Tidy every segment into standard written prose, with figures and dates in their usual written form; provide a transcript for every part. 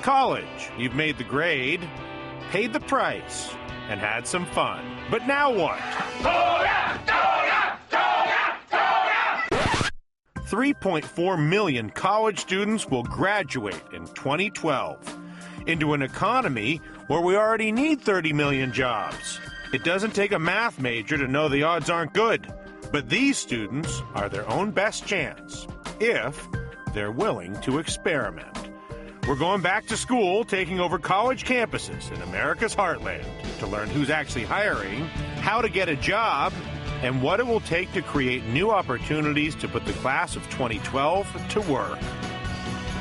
College, you've made the grade, paid the price, and had some fun. But now what? 3.4 million college students will graduate in 2012 into an economy where we already need 30 million jobs. It doesn't take a math major to know the odds aren't good, but these students are their own best chance if they're willing to experiment. We're going back to school, taking over college campuses in America's heartland to learn who's actually hiring, how to get a job, and what it will take to create new opportunities to put the class of 2012 to work.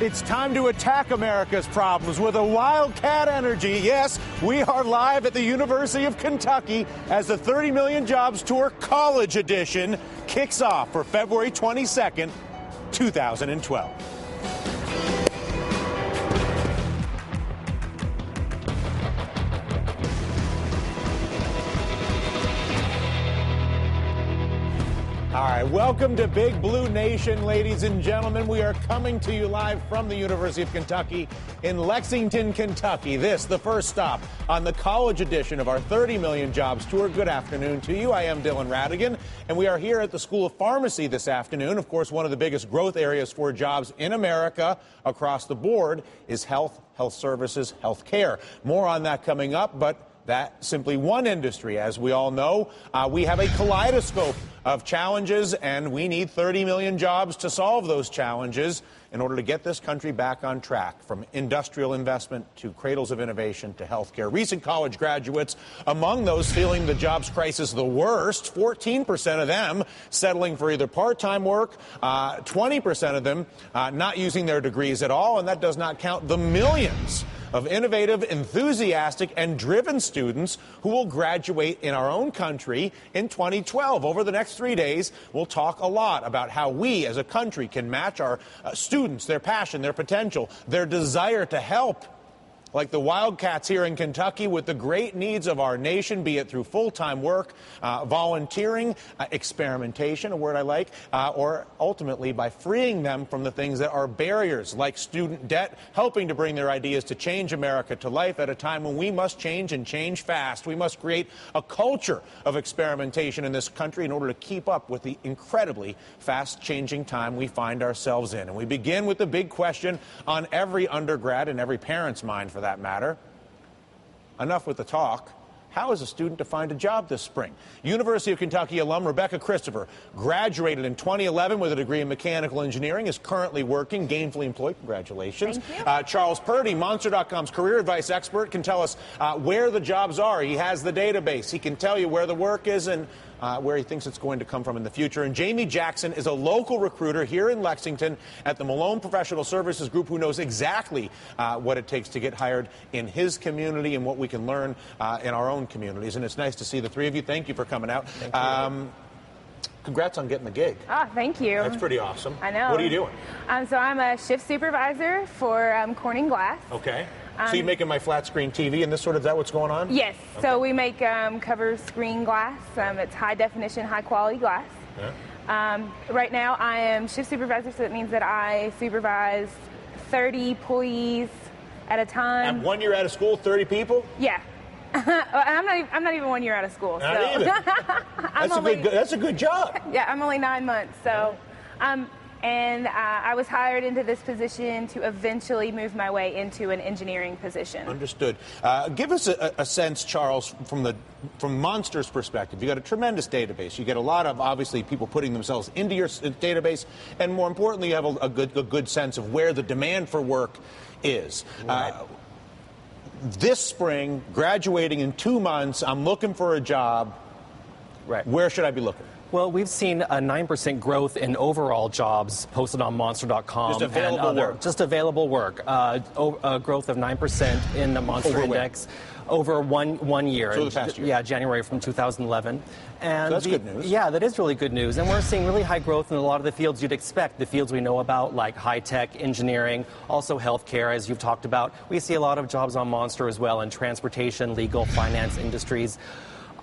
It's time to attack America's problems with a wildcat energy. Yes, we are live at the University of Kentucky as the 30 Million Jobs Tour College Edition kicks off for February 22nd, 2012. All right, welcome to Big Blue Nation, ladies and gentlemen. We are coming to you live from the University of Kentucky in Lexington, Kentucky. This, the first stop on the college edition of our 30 Million Jobs Tour. Good afternoon to you. I am Dylan Ratigan, and we are here at the School of Pharmacy this afternoon. Of course, one of the biggest growth areas for jobs in America across the board is health services, health care. More on that coming up, but that's simply one industry. As we all know, we have a kaleidoscope of challenges, and we need 30 million jobs to solve those challenges in order to get this country back on track, from industrial investment to cradles of innovation to healthcare. Recent college graduates, among those feeling the jobs crisis the worst, 14% of them settling for either part-time work, 20% of them not using their degrees at all, and that does not count the millions of innovative, enthusiastic, and driven students who will graduate in our own country in 2012. Over the next 3 days, we'll talk a lot about how we as a country can match our students, their passion, their potential, their desire to help, like the Wildcats here in Kentucky, with the great needs of our nation, be it through full-time work, volunteering, experimentation, a word I like, or ultimately by freeing them from the things that are barriers, like student debt, helping to bring their ideas to change America to life at a time when we must change and change fast. We must create a culture of experimentation in this country in order to keep up with the incredibly fast-changing time we find ourselves in. And we begin with the big question on every undergrad and every parent's mind, for that matter. Enough with the talk. How is a student to find a job this spring? University of Kentucky alum Rebecca Christopher graduated in 2011 with a degree in mechanical engineering, is currently working, gainfully employed. Congratulations. Thank you. Charles Purdy, Monster.com's career advice expert, can tell us where the jobs are. He has the database. He can tell you where the work is and where he thinks it's going to come from in the future. And Jamey Jackson is a local recruiter here in Lexington at the Malone Professional Services Group, who knows exactly what it takes to get hired in his community and what we can learn in our own communities. And it's nice to see the three of you. Thank you for coming out. Thank you. Congrats on getting the gig. Thank you. That's pretty awesome. I know. What are you doing? So I'm a shift supervisor for Corning Glass. Okay. So you're making my flat screen TV and this sort of, is that what's going on? Yes. Okay. So we make cover screen glass. It's high definition, high quality glass. Yeah. Right now I am shift supervisor, so that means that I supervise 30 employees at a time. And 1 year out of school, 30 people? Yeah. I'm not even 1 year out of school. Not so. either. That's a good job. Yeah, I'm only 9 months. So, and I was hired into this position to eventually move my way into an engineering position. Understood. Give us a sense, Charles, from Monster's perspective. You got a tremendous database. You get a lot of, obviously, people putting themselves into your database, and more importantly, you have a good sense of where the demand for work is. Right. This spring, graduating in 2 months, I'm looking for a job. Right. Where should I be looking? Well, we've seen a 9% growth in overall jobs posted on Monster.com. Just available work. Just available work. A growth of 9% in the Monster Over Index over one year. So the past year. Yeah, January from 2011. And so that's good news. Yeah, that is really good news. And we're seeing really high growth in a lot of the fields you'd expect, the fields we know about, like high-tech, engineering, also healthcare, as you've talked about. We see a lot of jobs on Monster as well in transportation, legal, finance industries.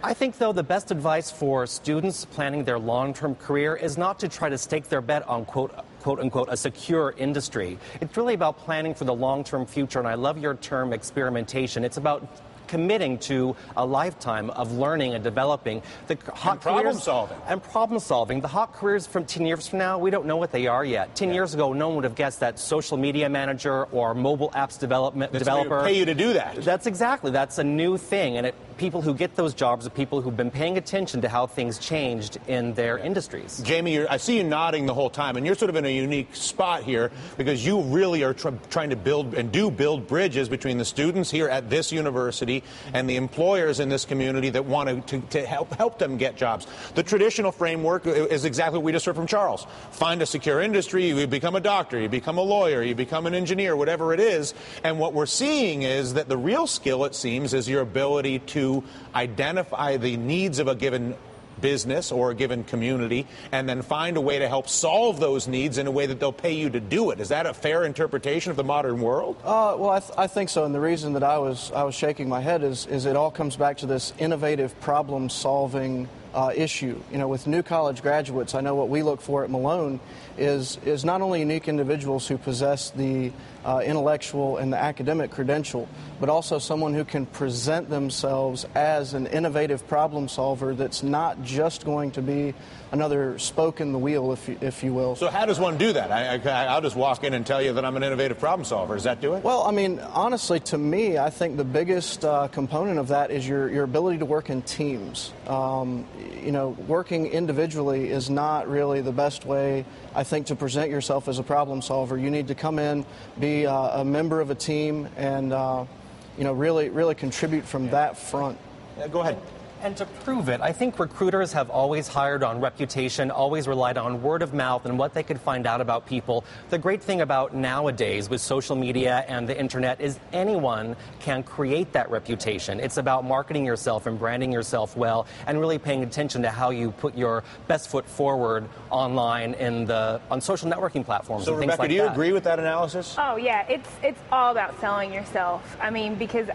I think, though, the best advice for students planning their long-term career is not to try to stake their bet on, quote quote-unquote, a secure industry. It's really about planning for the long-term future, and I love your term experimentation. It's about committing to a lifetime of learning and developing the hot problem solving. And problem solving. The hot careers from 10 years from now, we don't know what they are yet. 10 years ago, no one would have guessed that social media manager or mobile apps developer. Pay you to do that. That's a new thing, and people who get those jobs are people who've been paying attention to how things changed in their industries. Jamey, I see you nodding the whole time, and you're sort of in a unique spot here because you really are trying to build bridges between the students here at this university and the employers in this community that want to help them get jobs. The traditional framework is exactly what we just heard from Charles. Find a secure industry, you become a doctor, you become a lawyer, you become an engineer, whatever it is. And what we're seeing is that the real skill, it seems, is your ability to identify the needs of a given business or a given community and then find a way to help solve those needs in a way that they'll pay you to do it. Is that a fair interpretation of the modern world? Well, I think so. And the reason that I was shaking my head is it all comes back to this innovative problem-solving issue. You know, with new college graduates, I know what we look for at Malone is not only unique individuals who possess the intellectual and the academic credential, but also someone who can present themselves as an innovative problem solver that's not just going to be another spoke in the wheel, if you will. So how does one do that? I'll just walk in and tell you that I'm an innovative problem solver. Does that do it? Well, I mean, honestly, to me, I think the biggest component of that is your ability to work in teams. You know, working individually is not really the best way, I think, to present yourself as a problem solver. You need to come in, be a member of a team, and you know, really contribute from that front. Go ahead. And to prove it, I think recruiters have always hired on reputation, always relied on word of mouth and what they could find out about people. The great thing about nowadays with social media and the internet is anyone can create that reputation. It's about marketing yourself and branding yourself well and really paying attention to how you put your best foot forward online on social networking platforms so and things Rebecca, like do you that. agree with that analysis? Oh, yeah. It's all about selling yourself. I mean, because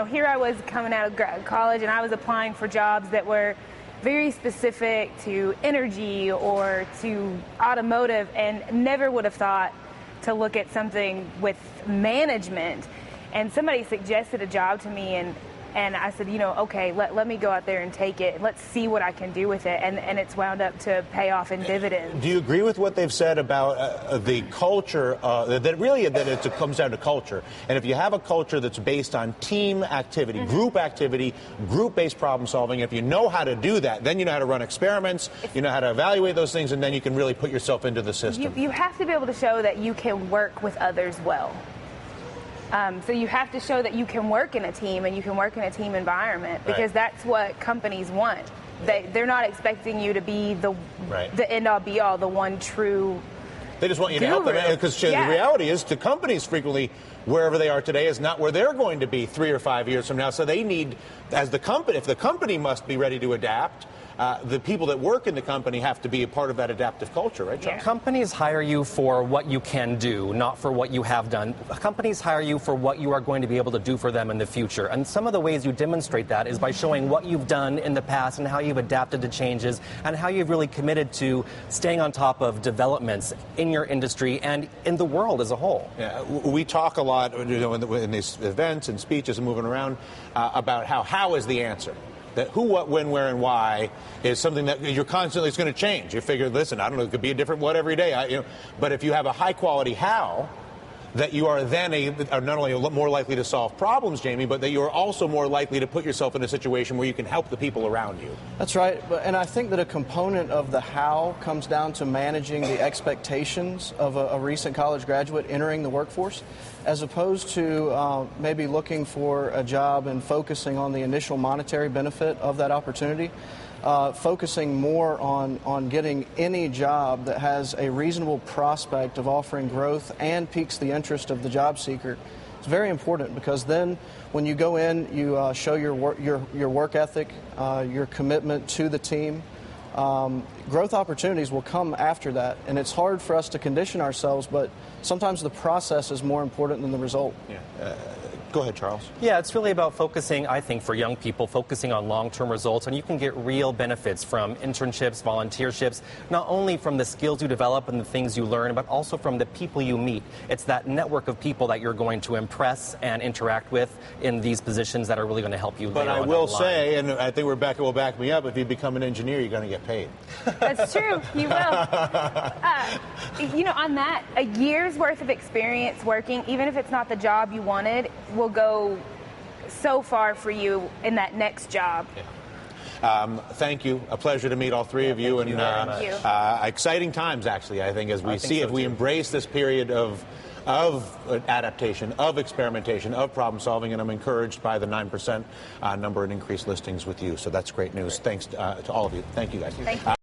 here I was coming out of college and I was applying for jobs that were very specific to energy or to automotive and never would have thought to look at something with management. And somebody suggested a job to me and I said, okay, let me go out there and take it. Let's see what I can do with it. And it's wound up to pay off in dividends. Do you agree with what they've said about the culture, that it comes down to culture? And if you have a culture that's based on team activity, group-based problem solving, if you know how to do that, then you know how to run experiments, you know how to evaluate those things, and then you can really put yourself into the system. You have to be able to show that you can work with others well. So you have to show that you can work in a team and you can work in a team environment because that's what companies want. They're not expecting you to be the end-all, be-all, the one true They just want you to help them. Because the reality is, the companies frequently, wherever they are today, is not where they're going to be 3 or 5 years from now. So they need, as the company, if the company must be ready to adapt, the people that work in the company have to be a part of that adaptive culture, right, Charles? Yeah. Companies hire you for what you can do, not for what you have done. Companies hire you for what you are going to be able to do for them in the future. And some of the ways you demonstrate that is by showing what you've done in the past and how you've adapted to changes and how you've really committed to staying on top of developments in your industry and in the world as a whole. Yeah, we talk a lot in these events and speeches and moving around about how is the answer. That who, what, when, where, and why is something that you're constantly, it's going to change. You figure, listen, I don't know, it could be a different what every day. But if you have a high-quality how, that you are then not only more likely to solve problems, Jamey, but that you're also more likely to put yourself in a situation where you can help the people around you. That's right. And I think that a component of the how comes down to managing the expectations of a recent college graduate entering the workforce, as opposed to maybe looking for a job and focusing on the initial monetary benefit of that opportunity. Focusing more on getting any job that has a reasonable prospect of offering growth and piques the interest of the job seeker. It's very important because then when you go in, you show your work ethic, your commitment to the team. Growth opportunities will come after that, and it's hard for us to condition ourselves, but sometimes the process is more important than the result. Yeah. Go ahead, Charles. Yeah, it's really about focusing, I think, for young people, focusing on long-term results, and you can get real benefits from internships, volunteerships, not only from the skills you develop and the things you learn, but also from the people you meet. It's that network of people that you're going to impress and interact with in these positions that are really going to help you. But I will say, and I think Rebecca will back me up, if you become an engineer, you're going to get paid. That's true. You will. On that, a year's worth of experience working, even if it's not the job you wanted, will go so far for you in that next job. Yeah. Thank you. A pleasure to meet all three of you. Thank you very much. Exciting times, actually, I think, as we see if we embrace this period of adaptation, of experimentation, of problem solving, and I'm encouraged by the 9% number in increased listings with you. So that's great news. Thanks to all of you. Thank you, guys. Thank you.